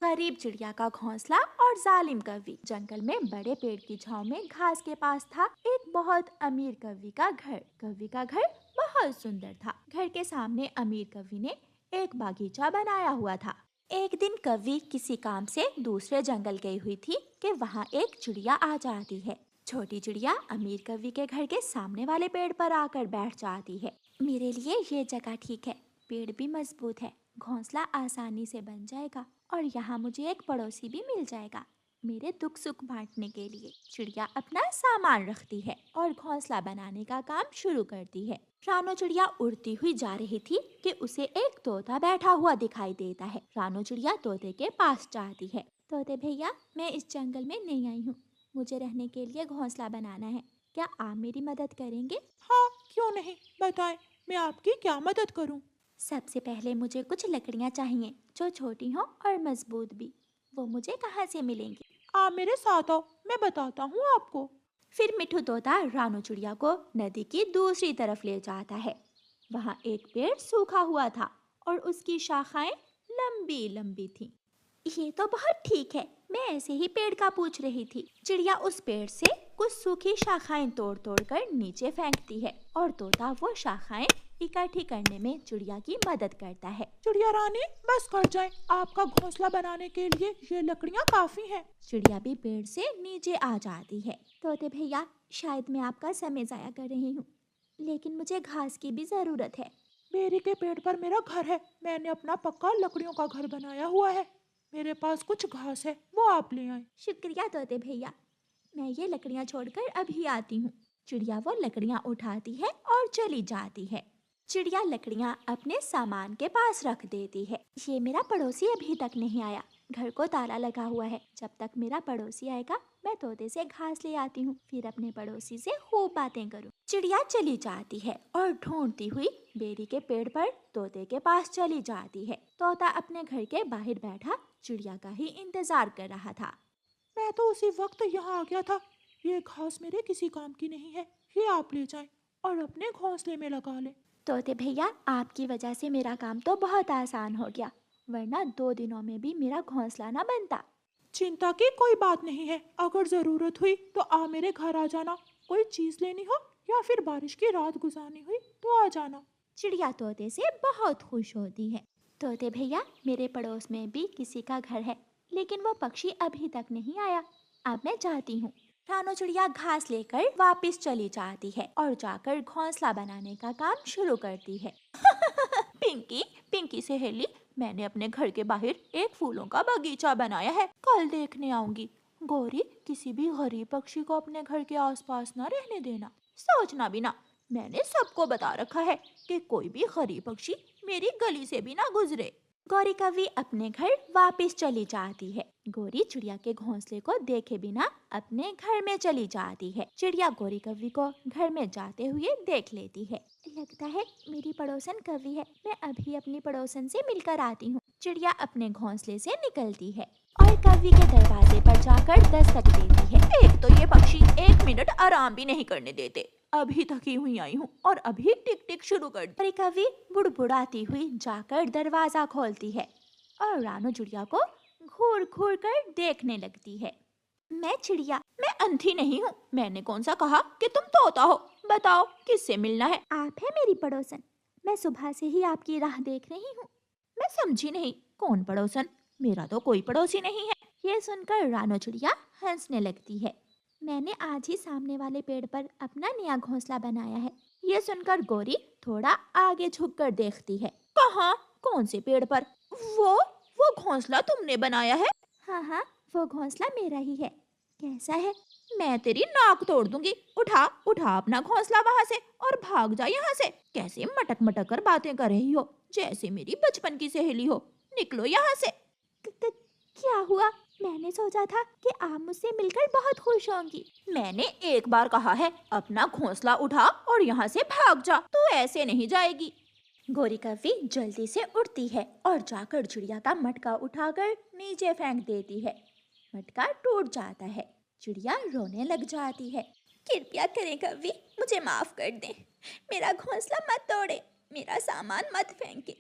गरीब चिड़िया का घोंसला और जालिम कौवी। जंगल में बड़े पेड़ की छांव में घास के पास था एक बहुत अमीर कौवी का घर। कौवी का घर बहुत सुंदर था। घर के सामने अमीर कौवी ने एक बागीचा बनाया हुआ था। एक दिन कौवी किसी काम से दूसरे जंगल गई हुई थी कि वहाँ एक चिड़िया आ जाती है। छोटी चिड़िया अमीर कौवी के घर के सामने वाले पेड़ पर आकर बैठ जाती है। मेरे लिए ये जगह ठीक है, पेड़ भी मजबूत है, घोंसला आसानी से बन जाएगा और यहाँ मुझे एक पड़ोसी भी मिल जाएगा मेरे दुख सुख बांटने के लिए। चिड़िया अपना सामान रखती है और घोंसला बनाने का काम शुरू करती है। रानो चिड़िया उड़ती हुई जा रही थी कि उसे एक तोता बैठा हुआ दिखाई देता है। रानो चिड़िया तोते के पास जाती है। तोते भैया, मैं इस जंगल में नई आई हूँ, मुझे रहने के लिए घोंसला बनाना है, क्या आप मेरी मदद करेंगे? हाँ, क्यों नहीं, बताएं, मैं आपकी क्या मदद करूं? सबसे पहले मुझे कुछ लकड़ियाँ चाहिए जो छोटी हों और मजबूत भी। वो मुझे कहाँ से मिलेंगी? आप मेरे साथ आओ, मैं बताता हूँ आपको। फिर मिठू तोता रानू चिड़िया को नदी की दूसरी तरफ ले जाता है। वहाँ एक पेड़ सूखा हुआ था और उसकी शाखाएं लंबी लंबी थीं। ये तो बहुत ठीक है, मैं ऐसे ही पेड़ का पूछ रही थी। चिड़िया उस पेड़ से कुछ सूखी शाखाएं तोड़ तोड़ कर नीचे फेंकती है और तोता वो शाखाएं इकट्ठी करने में चिड़िया की मदद करता है। चिड़िया रानी, बस कर जाए, आपका घोंसला बनाने के लिए ये लकड़ियाँ काफी हैं। चिड़िया भी पेड़ से नीचे आ जाती है। तोते भैया, शायद मैं आपका समय जाया कर रही हूँ, लेकिन मुझे घास की भी जरूरत है। बेरी के पेड़ पर मेरा घर है, मैंने अपना पक्का लकड़ियों का घर बनाया हुआ है। मेरे पास कुछ घास है, वो आप ले आए। शुक्रिया तोते भैया, मैं ये लकड़ियाँ छोड़कर अभी आती हूँ। चिड़िया वो लकड़ियाँ उठाती है और चली जाती है। चिड़िया लकड़ियाँ अपने सामान के पास रख देती है। ये मेरा पड़ोसी अभी तक नहीं आया, घर को ताला लगा हुआ है। जब तक मेरा पड़ोसी आएगा मैं तोते से घास ले आती हूँ, फिर अपने पड़ोसी से खूब बातें करूँ। चिड़िया चली जाती है और ढूंढती हुई बेरी के पेड़ पर तोते के पास चली जाती है। तोता अपने घर के बाहर बैठा चिड़िया का ही इंतजार कर रहा था। मैं तो उसी वक्त यहाँ आ गया था। ये घास मेरे किसी काम की नहीं है, ये आप ले जाएं और अपने घोंसले में लगा लें। तोते भैया, आपकी वजह से मेरा काम तो बहुत आसान हो गया, वरना 2 दिनों में भी मेरा घोंसला ना बनता। चिंता की कोई बात नहीं है, अगर जरूरत हुई तो आ मेरे घर आ जाना। कोई चीज लेनी हो या फिर बारिश की रात गुजारनी हुई तो आ जाना। चिड़िया तोते से बहुत खुश होती है। तोते भैया, मेरे पड़ोस में भी किसी का घर है, लेकिन वो पक्षी अभी तक नहीं आया। अब मैं जाती हूँ। रानो चिड़िया घास लेकर वापस चली जाती है और जाकर घोंसला बनाने का काम शुरू करती है। पिंकी, पिंकी सहेली, मैंने अपने घर के बाहर एक फूलों का बगीचा बनाया है, कल देखने आऊंगी। गौरी, किसी भी गरीब पक्षी को अपने घर के आसपास न रहने देना। सोचना भी ना, मैंने सबको बता रखा है कि कोई भी गरीब पक्षी मेरी गली से भी ना गुजरे। गौरी कभी अपने घर वापस चली जाती है। गौरी चिड़िया के घोंसले को देखे बिना अपने घर में चली जाती है। चिड़िया गौरी कवि को घर में जाते हुए देख लेती है। लगता है मेरी पड़ोसन कवि है, मैं अभी अपनी पड़ोसन से मिलकर आती हूँ। चिड़िया अपने घोंसले से निकलती है और कवि के दरवाजे पर जाकर दस्तक देती है। एक तो ये पक्षी 1 मिनट आराम भी नहीं करने देते। अभी थकी हुई आई हूँ और अभी टिक टिक शुरू कर दी। कवि बुड़बुड़ाती हुई जाकर दरवाजा खोलती है और रानो चिड़िया को घूर घूर कर देखने लगती है। मैं चिड़िया, मैं अंधी नहीं हूँ। मैंने कौन सा कहा कि तुम तोता हो? बताओ, किससे मिलना है? आप है मेरी पड़ोसन, मैं सुबह से ही आपकी राह देख रही हूँ। मैं समझी नहीं, कौन पड़ोसन? मेरा तो कोई पड़ोसी नहीं है। ये सुनकर रानो चिड़िया हंसने लगती है। मैंने आज ही सामने वाले पेड़ पर अपना नया घोंसला बनाया है। ये सुनकर गौरी थोड़ा आगे झुककर देखती है। कहाँ? कौन से पेड़ पर? वो घोंसला तुमने बनाया है? हाँ हाँ, वो घोंसला मेरा ही है। कैसा है? मैं तेरी नाक तोड़ दूंगी। उठा उठा अपना घोंसला वहाँ से और भाग जा यहाँ से। कैसे मटक मटक कर बातें कर रही हो, जैसे मेरी बचपन की सहेली हो। निकलो यहाँ से। क्या हुआ? मैंने सोचा था कि आप मुझसे मिलकर बहुत खुश होंगी। मैंने एक बार कहा है, अपना घोंसला उठा और यहाँ से भाग जा। तू ऐसे नहीं जाएगी। गौरी कवि जल्दी से उठती है और जाकर चिड़िया का मटका उठाकर नीचे फेंक देती है। मटका टूट जाता है। चिड़िया रोने लग जाती है। कृपया करें कवि, मुझे माफ कर दें। मेरा घोंसला मत तोड़े, मेरा सामान मत फेंके।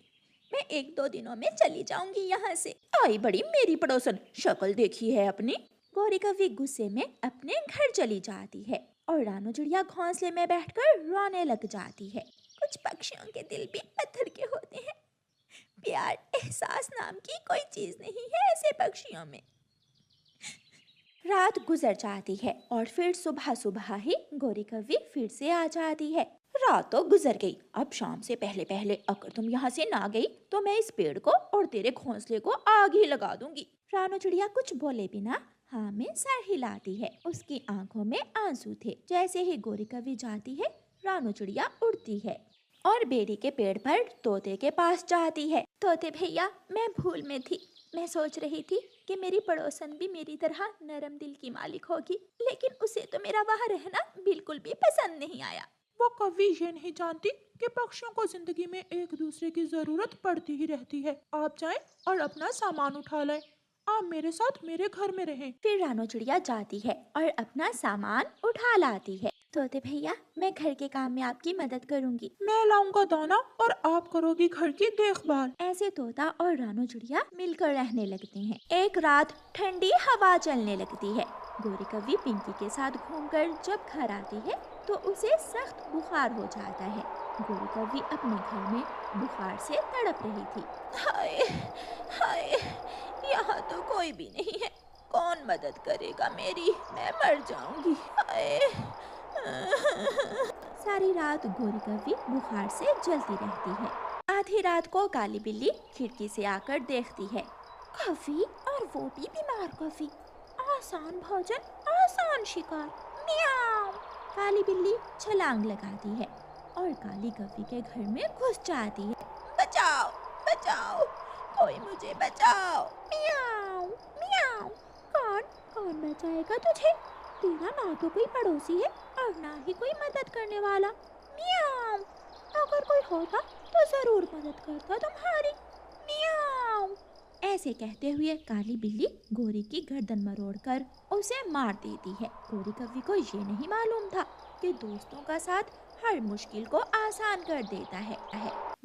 मैं 1-2 दिनों में चली जाऊंगी यहाँ से। आई बड़ी मेरी पड़ोसन, शक्ल देखी है अपनी। गौरी कव्वी गुस्से में अपने घर चली जाती है और रानू चिड़िया घोंसले में बैठकर रोने लग जाती है। कुछ पक्षियों के दिल भी पत्थर के होते हैं। प्यार, एहसास नाम की कोई चीज नहीं है ऐसे पक्षियों में। रात गुजर जाती है और फिर सुबह सुबह ही गौरी कव्वी फिर से आ जाती है। रात तो गुजर गई, अब शाम से पहले पहले अगर तुम यहाँ से ना गई तो मैं इस पेड़ को और तेरे घोंसले को आग ही लगा दूंगी। रानू चिड़िया कुछ बोले बिना हाँ में सर हिलाती है। उसकी आंखों में आंसू थे। जैसे ही गौरी कव्वी जाती है, रानू चिड़िया उड़ती है और बेरी के पेड़ पर तोते के पास जाती है। तोते भैया, मैं भूल में थी। मैं सोच रही थी कि मेरी पड़ोसन भी मेरी तरह नरम दिल की मालिक होगी, लेकिन उसे तो मेरा वहाँ रहना बिल्कुल भी पसंद नहीं आया। वो कव्वी ये नहीं जानती कि पक्षियों को जिंदगी में एक दूसरे की जरूरत पड़ती ही रहती है। आप जाएं और अपना सामान उठा लाएं। आप मेरे साथ मेरे घर में रहें। फिर रानू चिड़िया जाती है और अपना सामान उठा लाती है। तोते भैया, मैं घर के काम में आपकी मदद करूंगी। मैं लाऊंगा दाना और आप करोगी घर की देखभाल। ऐसे तोता और रानू चिड़िया मिलकर रहने लगते हैं। एक रात ठंडी हवा चलने लगती है। गौरी कव्वी पिंकी के साथ घूमकर जब घर आती है तो उसे सख्त बुखार हो जाता है। गौरी कव्वी अपने घर में बुखार से तड़प रही थी। हाय हाय, यहाँ तो कोई भी नहीं है। कौन मदद करेगा मेरी? मैं मर जाऊंगी। हाय। सारी रात गौरी कव्वी बुखार से जलती रहती है। आधी रात को काली बिल्ली खिड़की से आकर देखती है। कव्वी, और वो भी बीमार कव्वी। आसान भोजन, आसान शिकार। म्याऊं। काली बिल्ली छलांग लगाती है और काली कव्वी के घर में घुस जाती है। बचाओ बचाओ, कोई मुझे बचाओ। म्याऊं म्याऊं। कौन बचाएगा तुझे? तेरा ना तो कोई पड़ोसी है और ना ही कोई मदद करने वाला। म्याऊं। अगर कोई होता तो जरूर मदद करता तुम्हारी। म्याऊं। ऐसे कहते हुए काली बिल्ली गौरी की गर्दन मरोड़कर उसे मार देती है। गौरी कव्वी को ये नहीं मालूम था कि दोस्तों का साथ हर मुश्किल को आसान कर देता है।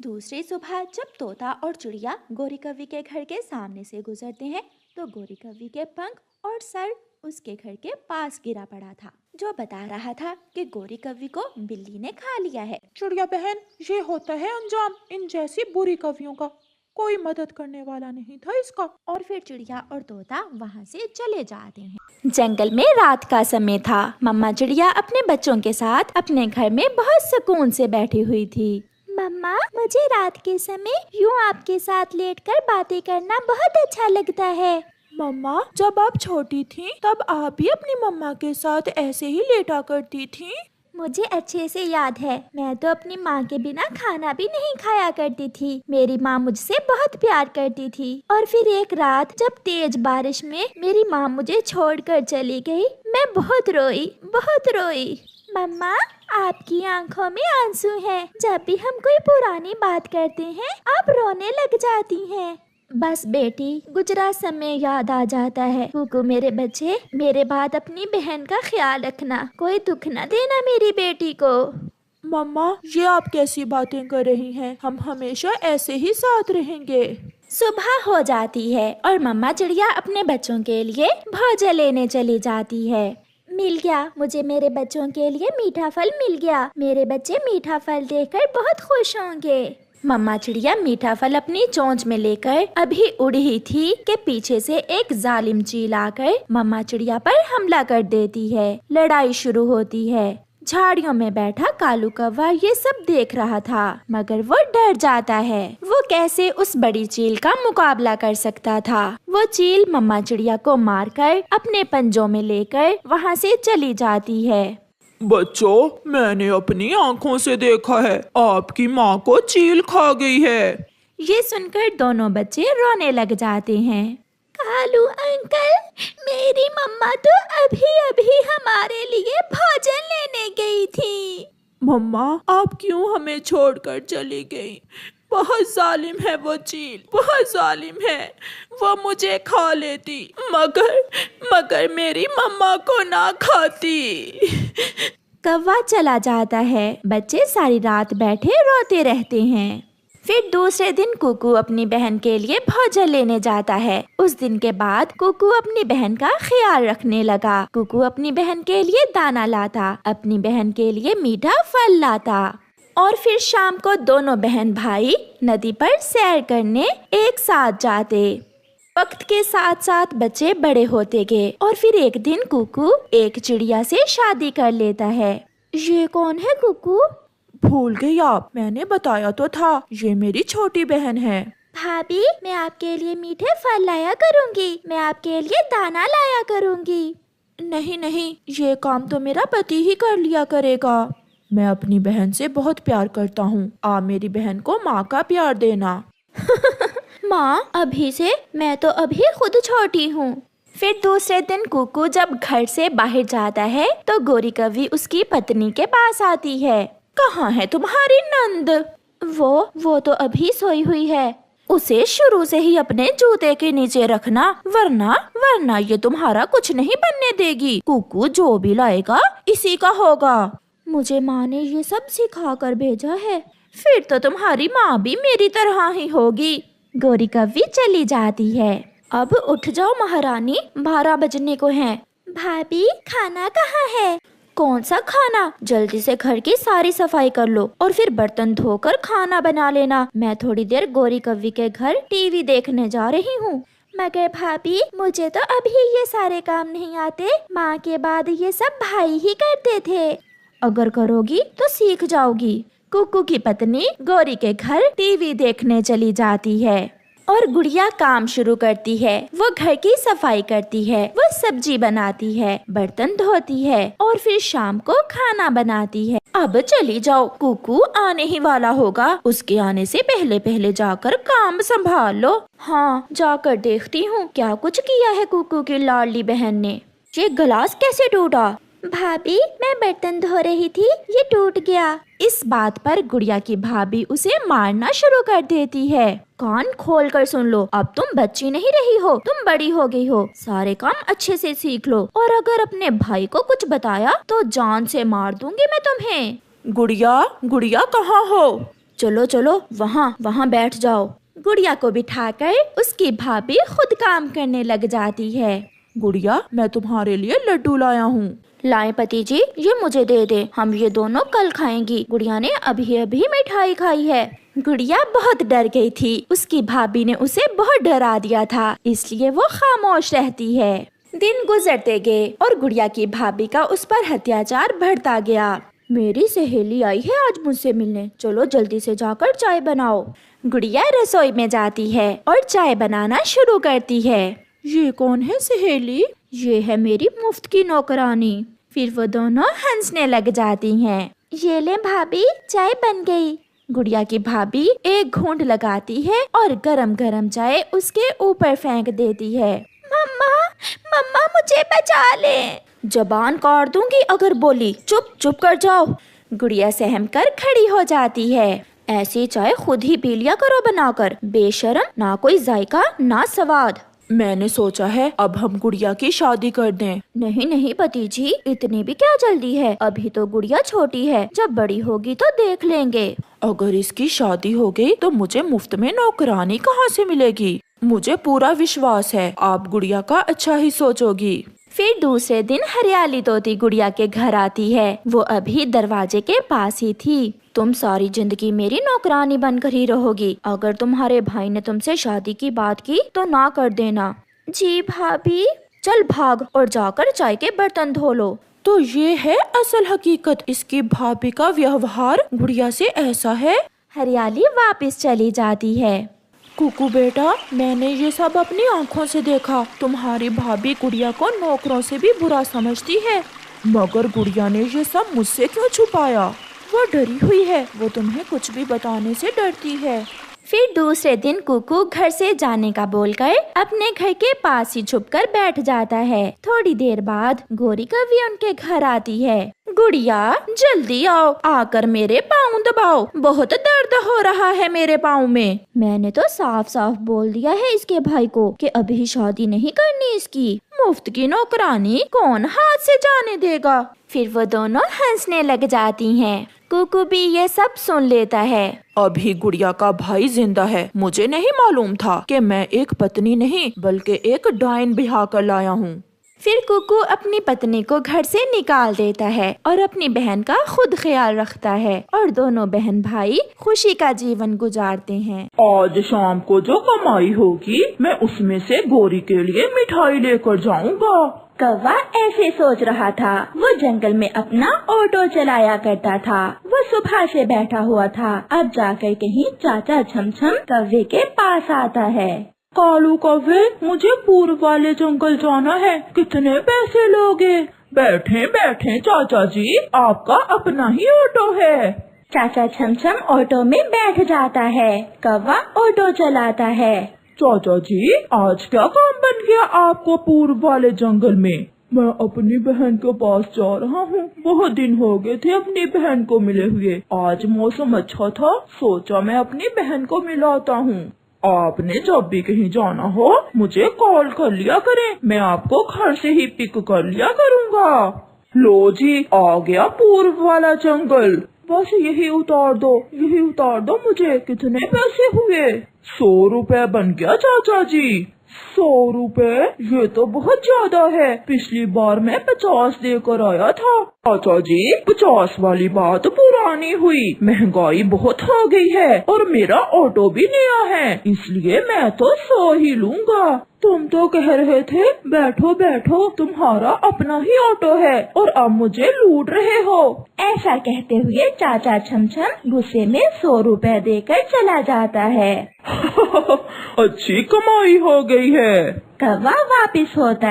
दूसरी सुबह जब तोता और चिड़िया गौरी कव्वी के घर के सामने से गुजरते हैं तो गौरी कव्वी के पंख और सर उसके घर के पास गिरा पड़ा था, जो बता रहा था कि गौरी कव्वी को बिल्ली ने खा लिया है। चिड़िया बहन, ये होता है अंजाम इन जैसी बुरी कवियों का। कोई मदद करने वाला नहीं था इसका। और फिर चिड़िया और तोता वहाँ से चले जाते हैं। जंगल में रात का समय था। मम्मा चिड़िया अपने बच्चों के साथ अपने घर में बहुत सुकून से बैठी हुई थी। मम्मा, मुझे रात के समय यूँ आपके साथ लेटकर बातें करना बहुत अच्छा लगता है। मम्मा, जब आप छोटी थीं, तब आप भी अपनी मम्मा के साथ ऐसे ही लेटा करती थीं। मुझे अच्छे से याद है। मैं तो अपनी माँ के बिना खाना भी नहीं खाया करती थी। मेरी माँ मुझसे बहुत प्यार करती थी। और फिर एक रात जब तेज बारिश में मेरी माँ मुझे छोड़कर चली गई, मैं बहुत रोई। मम्मा, आपकी आंखों में आंसू हैं। जब भी हम कोई पुरानी बात करते हैं, आप रोने लग जाती हैं। बस बेटी, गुजरा समय याद आ जाता है। कुकू मेरे बच्चे, मेरे बाद अपनी बहन का ख्याल रखना। कोई दुख न देना मेरी बेटी को। मम्मा, ये आप कैसी बातें कर रही हैं? हम हमेशा ऐसे ही साथ रहेंगे। सुबह हो जाती है और मम्मा चिड़िया अपने बच्चों के लिए भोजन लेने चली जाती है। मिल गया मुझे, मेरे बच्चों के लिए मीठा फल मिल गया। मेरे बच्चे मीठा फल देखकर बहुत खुश होंगे। मम्मा चिड़िया मीठा फल अपनी चोंच में लेकर अभी उड़ ही थी कि पीछे से एक जालिम चील आकर मम्मा चिड़िया पर हमला कर देती है। लड़ाई शुरू होती है। झाड़ियों में बैठा कालू कौवा ये सब देख रहा था, मगर वो डर जाता है। वो कैसे उस बड़ी चील का मुकाबला कर सकता था। वो चील मम्मा चिड़िया को मारकर अपने पंजों में लेकर वहाँ से चली जाती है। बच्चों, मैंने अपनी आँखों से देखा है, आपकी माँ को चील खा गई है। ये सुनकर दोनों बच्चे रोने लग जाते हैं। कालू अंकल, मेरी मम्मा तो अभी हमारे लिए भोजन लेने गई थी। मम्मा, आप क्यों हमें छोड़कर चली गई? बहुत जालिम है वो चील, बहुत जालिम है। वो मुझे खा लेती, मगर मेरी मम्मा को ना खाती। कौवा चला जाता है। बच्चे सारी रात बैठे रोते रहते हैं। फिर दूसरे दिन कुकू अपनी बहन के लिए भोजन लेने जाता है। उस दिन के बाद कुकू अपनी बहन का ख्याल रखने लगा। कुकू अपनी बहन के लिए दाना लाता, अपनी बहन के लिए मीठा फल लाता और फिर शाम को दोनों बहन भाई नदी पर सैर करने एक साथ जाते। वक्त के साथ साथ बच्चे बड़े होते गए और फिर एक दिन कुकू एक चिड़िया से शादी कर लेता है। ये कौन है कुकू? भूल गई आप? मैंने बताया तो था, ये मेरी छोटी बहन है। भाभी, मैं आपके लिए मीठे फल लाया करूँगी, मैं आपके लिए दाना लाया करूँगी। नहीं नहीं, ये काम तो मेरा पति ही कर लिया करेगा। मैं अपनी बहन से बहुत प्यार करता हूँ, आप मेरी बहन को माँ का प्यार देना। माँ, अभी से? मैं तो अभी खुद छोटी हूँ। फिर दूसरे दिन कुकू जब घर से बाहर जाता है तो गोरी कौवी उसकी पत्नी के पास आती है। कहाँ है तुम्हारी नंद? वो तो अभी सोई हुई है। उसे शुरू से ही अपने जूते के नीचे रखना, वरना ये तुम्हारा कुछ नहीं बनने देगी। कुकू जो भी लाएगा इसी का होगा। मुझे माँ ने ये सब सिखा कर भेजा है। फिर तो तुम्हारी माँ भी मेरी तरह ही होगी। गोरी कौवी चली जाती है। अब उठ जाओ महारानी, 12 बजने को हैं। भाभी, खाना कहाँ है? कौन सा खाना? जल्दी से घर की सारी सफाई कर लो और फिर बर्तन धोकर खाना बना लेना। मैं थोड़ी देर गोरी कौवी के घर टीवी देखने जा रही हूँ। मगर भाभी, मुझे तो अभी ये सारे काम नहीं आते। माँ के बाद ये सब भाई ही करते थे। अगर करोगी तो सीख जाओगी। कुकू की पत्नी गोरी के घर टीवी देखने चली जाती है और गुड़िया काम शुरू करती है। वो घर की सफाई करती है, वो सब्जी बनाती है, बर्तन धोती है और फिर शाम को खाना बनाती है। अब चली जाओ, कुकू आने ही वाला होगा। उसके आने से पहले पहले जाकर काम संभाल लो। हाँ, जाकर देखती हूँ क्या कुछ किया है कुकू की लाडली बहन ने। ये गिलास कैसे टूटा? भाभी, मैं बर्तन धो रही थी, ये टूट गया। इस बात पर गुड़िया की भाभी उसे मारना शुरू कर देती है। कान खोल कर सुन लो, अब तुम बच्ची नहीं रही हो, तुम बड़ी हो गई हो। सारे काम अच्छे से सीख लो और अगर अपने भाई को कुछ बताया तो जान से मार दूंगी मैं तुम्हें। गुड़िया कहाँ हो? चलो चलो, वहाँ बैठ जाओ। गुड़िया को बिठाकर उसकी भाभी खुद काम करने लग जाती है। गुड़िया, मैं तुम्हारे लिए लड्डू लाया हूँ। लाए पति जी, ये मुझे दे दे, हम ये दोनों कल खाएंगी। गुड़िया ने अभी अभी मिठाई खाई है। गुड़िया बहुत डर गई थी, उसकी भाभी ने उसे बहुत डरा दिया था, इसलिए वो खामोश रहती है। दिन गुजरते गए और गुड़िया की भाभी का उस पर अत्याचार बढ़ता गया। मेरी सहेली आई है आज मुझसे मिलने, चलो जल्दी से जाकर चाय बनाओ। गुड़िया रसोई में जाती है और चाय बनाना शुरू करती है। ये कौन है सहेली? ये है मेरी मुफ्त की नौकरानी। फिर वो दोनों हंसने लग जाती हैं। ये ले भाभी, चाय बन गई। गुड़िया की भाभी एक घूंट लगाती है और गरम गरम चाय उसके ऊपर फेंक देती है। मम्मा, मुझे बचा ले। जबान काट दूंगी अगर बोली। चुप कर जाओ। गुड़िया सहम कर खड़ी हो जाती है। ऐसी चाय खुद ही पी लिया करो बनाकर, बेशरम, ना कोई जायका ना स्वाद। मैंने सोचा है अब हम गुड़िया की शादी कर दें। नहीं पति जी, इतनी भी क्या जल्दी है, अभी तो गुड़िया छोटी है, जब बड़ी होगी तो देख लेंगे। अगर इसकी शादी हो गई तो मुझे मुफ्त में नौकरानी कहाँ से मिलेगी? मुझे पूरा विश्वास है आप गुड़िया का अच्छा ही सोचोगी। फिर दूसरे दिन हरियाली तोती गुड़िया के घर आती है। वो अभी दरवाजे के पास ही थी। तुम सारी जिंदगी मेरी नौकरानी बनकर ही रहोगी। अगर तुम्हारे भाई ने तुमसे शादी की बात की तो ना कर देना। जी भाभी। चल भाग और जाकर चाय के बर्तन धो लो। तो ये है असल हकीकत, इसकी भाभी का व्यवहार गुड़िया से ऐसा है। हरियाली वापस चली जाती है। कुकू बेटा, मैंने ये सब अपनी आँखों से देखा। तुम्हारी भाभी गुड़िया को नौकरों से भी बुरा समझती है, मगर गुड़िया ने ये सब मुझसे क्यों छुपाया? वो डरी हुई है, वो तुम्हें कुछ भी बताने से डरती है। फिर दूसरे दिन कुकू घर से जाने का बोलकर अपने घर के पास ही छुपकर बैठ जाता है। थोड़ी देर बाद गोरी कौवी उनके घर आती है। गुड़िया, जल्दी आओ, आकर मेरे पाँव दबाओ, बहुत दर्द हो रहा है मेरे पाँव में। मैंने तो साफ साफ बोल दिया है इसके भाई को कि अभी शादी नहीं करनी इसकी। मुफ्त की नौकरानी कौन हाथ से जाने देगा? फिर वो दोनों हंसने लग जाती हैं। कुकू भी ये सब सुन लेता है। अभी गुड़िया का भाई जिंदा है। मुझे नहीं मालूम था कि मैं एक पत्नी नहीं बल्कि एक डायन ब्याह कर लाया हूँ। फिर कुकू अपनी पत्नी को घर से निकाल देता है और अपनी बहन का खुद ख्याल रखता है और दोनों बहन भाई खुशी का जीवन गुजारते हैं। आज शाम को जो कमाई होगी मैं उसमें से गोरी के लिए मिठाई लेकर जाऊंगा। कौवा ऐसे सोच रहा था। वो जंगल में अपना ऑटो चलाया करता था। वो सुबह से बैठा हुआ था। अब जाकर कहीं चाचा छमछम कौवे के पास आता है। कालू कौवे, मुझे पूर्व वाले जंगल जाना है, कितने पैसे लोगे? बैठे बैठे चाचा जी, आपका अपना ही ऑटो है। चाचा छमछम ऑटो में बैठ जाता है। कौवा ऑटो चलाता है। चाचा जी, आज क्या काम बन गया आपको पूर्व वाले जंगल में? मैं अपनी बहन के पास जा रहा हूँ। बहुत दिन हो गए थे अपनी बहन को मिले हुए। आज मौसम अच्छा था, सोचा मैं अपनी बहन को मिलाता हूँ। आपने जब भी कहीं जाना हो मुझे कॉल कर लिया करें, मैं आपको घर से ही पिक कर लिया करूँगा। लो जी, आ गया पूर्व वाला जंगल। बस यही उतार दो मुझे। कितने पैसे हुए? 100 रुपए बन गया चाचा जी। 100 रुपए? ये तो बहुत ज्यादा है। पिछली बार मैं 50 देकर आया था। चाचा जी, 50 वाली बात पुरानी हुई। महंगाई बहुत हो गई है और मेरा ऑटो भी नया है, इसलिए मैं तो 100 ही लूँगा। तुम तो कह रहे थे बैठो बैठो, तुम्हारा अपना ही ऑटो है और अब मुझे लूट रहे हो। ऐसा कहते हुए चाचा छमछम गुस्से में 100 रुपए देकर चला जाता है। अच्छी कमाई हो गई है। कौवा वापिस होता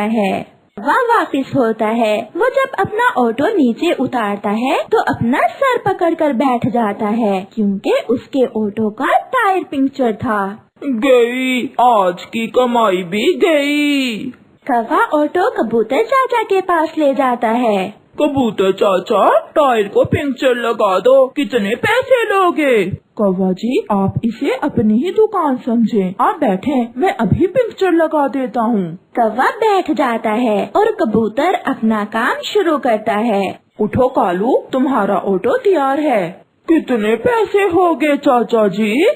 है। वो जब अपना ऑटो नीचे उतारता है तो अपना सर पकड़कर बैठ जाता है, क्योंकि उसके ऑटो का टायर पंक्चर था। गई, आज की कमाई भी गई। कौवा ऑटो कबूतर चाचा के पास ले जाता है। कबूतर चाचा, टायर को पंक्चर लगा दो, कितने पैसे लोगे? कौवा जी, आप इसे अपनी ही दुकान समझें। आप बैठे, मैं अभी पंक्चर लगा देता हूँ। कौवा बैठ जाता है और कबूतर अपना काम शुरू करता है। उठो कालू, तुम्हारा ऑटो तैयार है। कितने पैसे हो गए चाचा जी?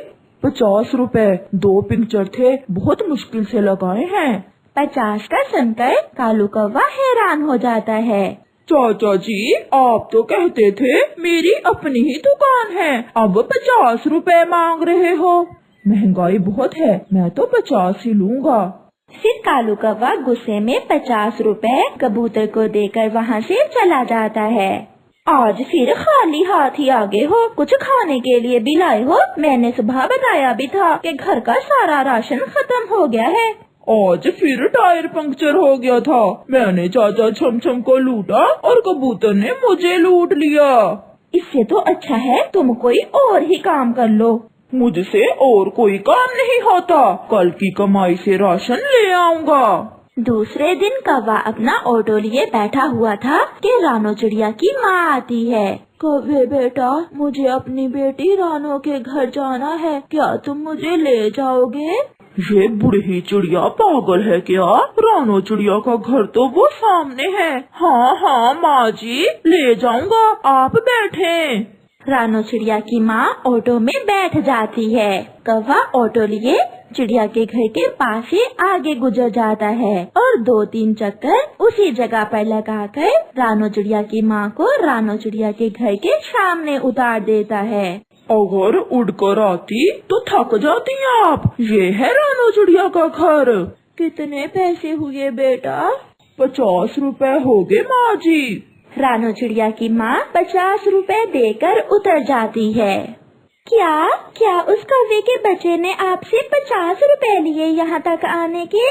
50 रुपए। 2 पंक्चर थे, बहुत मुश्किल से लगाए हैं। 50 का सुनकर कालू कौवा हैरान हो जाता है। चाचा जी, आप तो कहते थे मेरी अपनी ही दुकान है, अब 50 रुपए मांग रहे हो। महंगाई बहुत है, मैं तो 50 ही लूँगा। फिर कालू कौवा गुस्से में 50 रुपए कबूतर को देकर वहाँ से चला जाता है। आज फिर खाली हाथ ही आगे हो, कुछ खाने के लिए भी लाए हो? मैंने सुबह बताया भी था कि घर का सारा राशन खत्म हो गया है। आज फिर टायर पंक्चर हो गया था। मैंने चाचा छमछम को लूटा और कबूतर ने मुझे लूट लिया। इससे तो अच्छा है तुम कोई और ही काम कर लो। मुझसे और कोई काम नहीं होता, कल की कमाई से राशन ले आऊँगा। दूसरे दिन कौवा अपना ऑटो लिए बैठा हुआ था कि रानो चिड़िया की माँ आती है। कौवे बेटा, मुझे अपनी बेटी रानो के घर जाना है, क्या तुम मुझे ले जाओगे? ये बूढ़ी चिड़िया पागल है क्या? रानो चिड़िया का घर तो वो सामने है। हाँ हाँ माँ जी, ले जाऊंगा, आप बैठे। रानो चिड़िया की माँ ऑटो में बैठ जाती है। कौवा ऑटो लिए चिड़िया के घर के पास से आगे गुजर जाता है और 2-3 चक्कर उसी जगह पर लगाकर रानो चिड़िया की माँ को रानो चिड़िया के घर के सामने उतार देता है। अगर उड़कर आती तो थक जाती आप। ये है रानो चिड़िया का घर। कितने पैसे हुए बेटा? 50 रुपए हो गए माँ जी। रानो चिड़िया की माँ 50 रुपए देकर उतर जाती है। क्या उस कौवे के बच्चे ने आपसे 50 रुपए लिए यहाँ तक आने के?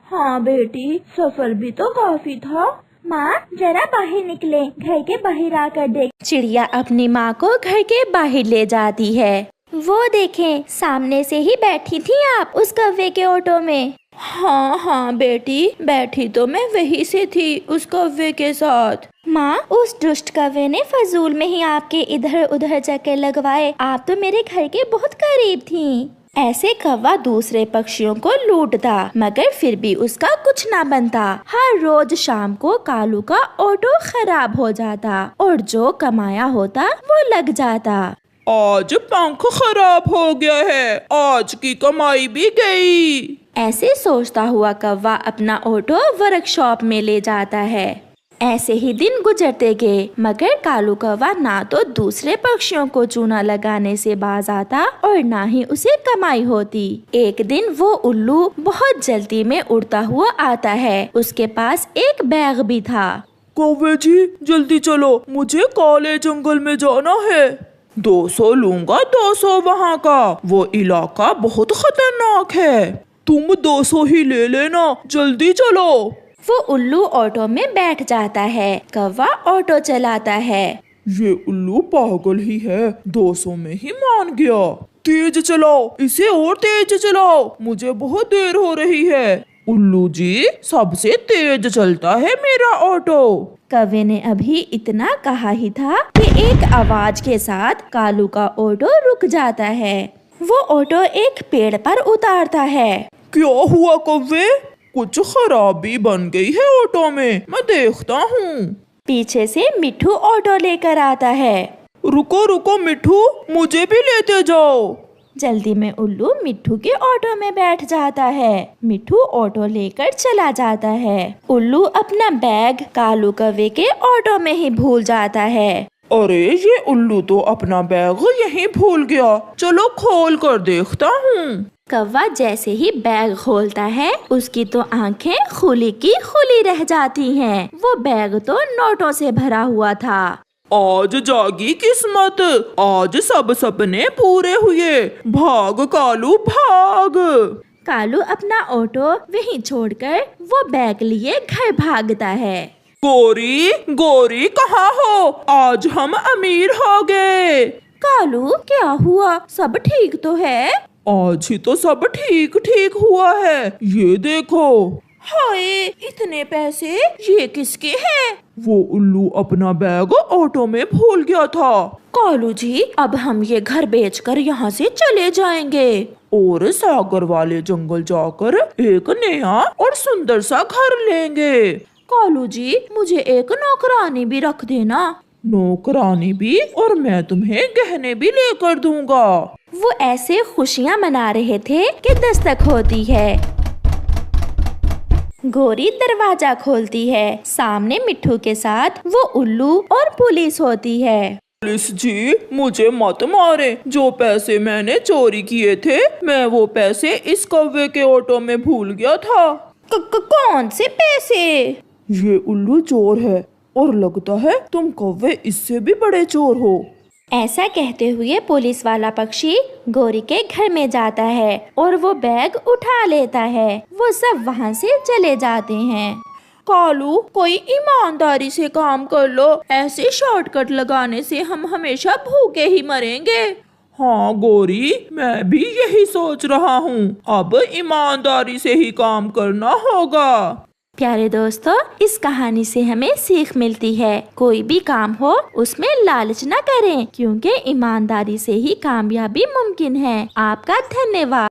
हाँ बेटी, सफर भी तो काफी था। माँ जरा बाहर निकले, घर के बाहर आकर देख। चिड़िया अपनी माँ को घर के बाहर ले जाती है। वो देखें, सामने से ही बैठी थी आप उस कौवे के ऑटो में। हाँ बेटी, बैठी तो मैं वही से थी उस कौवे के साथ। माँ, उस दुष्ट कौवे ने फजूल में ही आपके इधर उधर चक्कर लगवाए। आप तो मेरे घर के बहुत करीब थी। ऐसे कौवा दूसरे पक्षियों को लूटता, मगर फिर भी उसका कुछ ना बनता। हर रोज शाम को कालू का ऑटो खराब हो जाता और जो कमाया होता वो लग जाता। आज पंख खराब हो गया है, आज की कमाई भी गई। ऐसे सोचता हुआ कौवा अपना ऑटो वर्कशॉप में ले जाता है। ऐसे ही दिन गुजरते गए, मगर कालू कौवा ना तो दूसरे पक्षियों को चूना लगाने से बाज आता और ना ही उसे कमाई होती। एक दिन वो उल्लू बहुत जल्दी में उड़ता हुआ आता है। उसके पास एक बैग भी था। कौवे जी जल्दी चलो, मुझे काले जंगल में जाना है। 200 लूंगा, 200 वहाँ का, वो इलाका बहुत खतरनाक है। तुम 200 ही ले लेना, जल्दी चलो। वो उल्लू ऑटो में बैठ जाता है। कौवा ऑटो चलाता है। ये उल्लू पागल ही है, 200 में ही मान गया। तेज चलाओ, इसे और तेज चलाओ, मुझे बहुत देर हो रही है। उल्लू जी सबसे तेज चलता है मेरा ऑटो। कौवे ने अभी इतना कहा ही था कि एक आवाज के साथ कालू का ऑटो रुक जाता है। वो ऑटो एक पेड़ पर उतारता है। क्या हुआ कौवे? कुछ खराबी बन गई है ऑटो में, मैं देखता हूँ। पीछे से मिट्ठू ऑटो लेकर आता है। रुको रुको मिट्ठू, मुझे भी लेते जाओ। जल्दी में उल्लू मिट्ठू के ऑटो में बैठ जाता है। मिट्ठू ऑटो लेकर चला जाता है। उल्लू अपना बैग कालू कौवे के ऑटो में ही भूल जाता है। अरे ये उल्लू तो अपना बैग यहीं भूल गया, चलो खोल कर देखता हूँ। कौवा जैसे ही बैग खोलता है, उसकी तो आंखें खुली की खुली रह जाती हैं। वो बैग तो नोटों से भरा हुआ था। आज जागी किस्मत, आज सब सपने पूरे हुए। भाग कालू भाग। कालू अपना ऑटो वहीं छोड़कर वो बैग लिए घर भागता है। गोरी गोरी कहाँ हो? आज हम अमीर हो गए। कालू क्या हुआ? सब ठीक तो है? आज ही तो सब ठीक ठीक हुआ है, ये देखो। हाय, इतने पैसे ये किसके हैं? वो उल्लू अपना बैग ऑटो में भूल गया था। कालू जी, अब हम ये घर बेचकर यहाँ से चले जाएंगे और सागर वाले जंगल जाकर एक नया और सुंदर सा घर लेंगे। कालू जी, मुझे एक नौकरानी भी रख देना। नौकरानी भी? और मैं तुम्हें गहने भी लेकर दूंगा। वो ऐसे खुशियाँ मना रहे थे कि दस्तक होती है। गोरी दरवाजा खोलती है। सामने मिट्ठू के साथ वो उल्लू और पुलिस होती है। पुलिस जी मुझे मत मारे, जो पैसे मैंने चोरी किए थे मैं वो पैसे इस कौवे के ऑटो में भूल गया था। कौन से पैसे? ये उल्लू चोर है और लगता है तुम कौवे इससे भी बड़े चोर हो। ऐसा कहते हुए पुलिस वाला पक्षी गोरी के घर में जाता है और वो बैग उठा लेता है। वो सब वहाँ से चले जाते हैं। कालू, कोई ईमानदारी से काम कर लो, ऐसे शॉर्टकट लगाने से हम हमेशा भूखे ही मरेंगे। हाँ गोरी, मैं भी यही सोच रहा हूँ, अब ईमानदारी से ही काम करना होगा। प्यारे दोस्तों, इस कहानी से हमें सीख मिलती है, कोई भी काम हो उसमें लालच न करें, क्योंकि ईमानदारी से ही कामयाबी मुमकिन है। आपका धन्यवाद।